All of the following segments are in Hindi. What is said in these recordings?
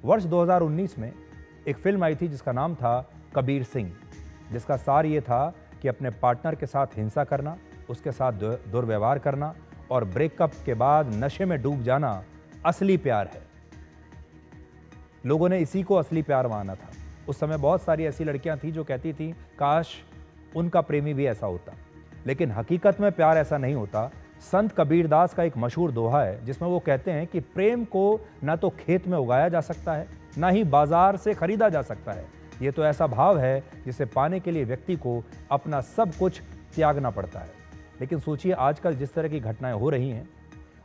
वर्ष 2019 में एक फिल्म आई थी जिसका नाम था कबीर सिंह, जिसका सार ये था कि अपने पार्टनर के साथ हिंसा करना, उसके साथ दुर्व्यवहार करना और ब्रेकअप के बाद नशे में डूब जाना असली प्यार है। लोगों ने इसी को असली प्यार माना था। उस समय बहुत सारी ऐसी लड़कियां थी जो कहती थी काश उनका प्रेमी भी ऐसा होता, लेकिन हकीकत में प्यार ऐसा नहीं होता। संत कबीरदास का एक मशहूर दोहा है जिसमें वो कहते हैं कि प्रेम को ना तो खेत में उगाया जा सकता है, ना ही बाजार से खरीदा जा सकता है। ये तो ऐसा भाव है जिसे पाने के लिए व्यक्ति को अपना सब कुछ त्यागना पड़ता है। लेकिन सोचिए आजकल जिस तरह की घटनाएं हो रही हैं,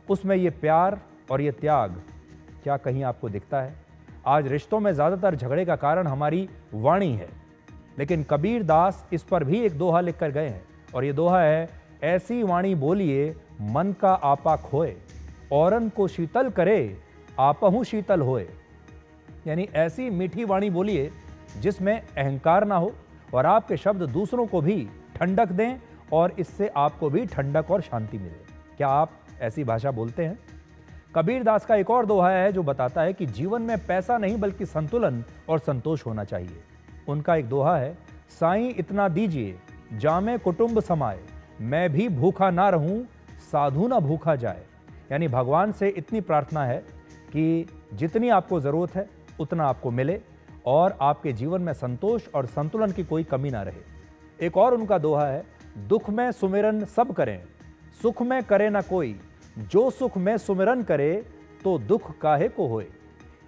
उसमें ये प्यार और ये त्याग क्या कहीं आपको दिखता है? आज रिश्तों में ज़्यादातर झगड़े का कारण हमारी वाणी है, लेकिन कबीर दास इस पर भी एक दोहा लिख कर गए हैं और ये दोहा है, ऐसी वाणी बोलिए मन का आपा खोए, औरन को शीतल करे आपहु शीतल होए। यानी ऐसी मीठी वाणी बोलिए जिसमें अहंकार ना हो और आपके शब्द दूसरों को भी ठंडक दें और इससे आपको भी ठंडक और शांति मिले। क्या आप ऐसी भाषा बोलते हैं? कबीर दास का एक और दोहा है जो बताता है कि जीवन में पैसा नहीं बल्कि संतुलन और संतोष होना चाहिए। उनका एक दोहा है, साईं इतना दीजिए जामे कुटुंब समाए, मैं भी भूखा ना रहूं साधु ना भूखा जाए। यानी भगवान से इतनी प्रार्थना है कि जितनी आपको ज़रूरत है उतना आपको मिले और आपके जीवन में संतोष और संतुलन की कोई कमी ना रहे। एक और उनका दोहा है, दुख में सुमिरन सब करें, सुख में करे ना कोई, जो सुख में सुमिरन करे तो दुख काहे को होए।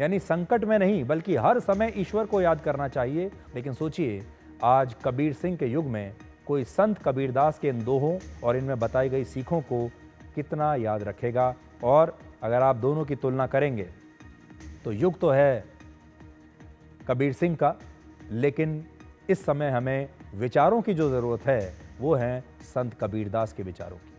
यानी संकट में नहीं बल्कि हर समय ईश्वर को याद करना चाहिए। लेकिन सोचिए आज कबीर सिंह के युग में कोई संत कबीरदास के इन दोहों और इनमें बताई गई सीखों को कितना याद रखेगा। और अगर आप दोनों की तुलना करेंगे तो युग तो है कबीर सिंह का, लेकिन इस समय हमें विचारों की जो ज़रूरत है वो है संत कबीरदास के विचारों की।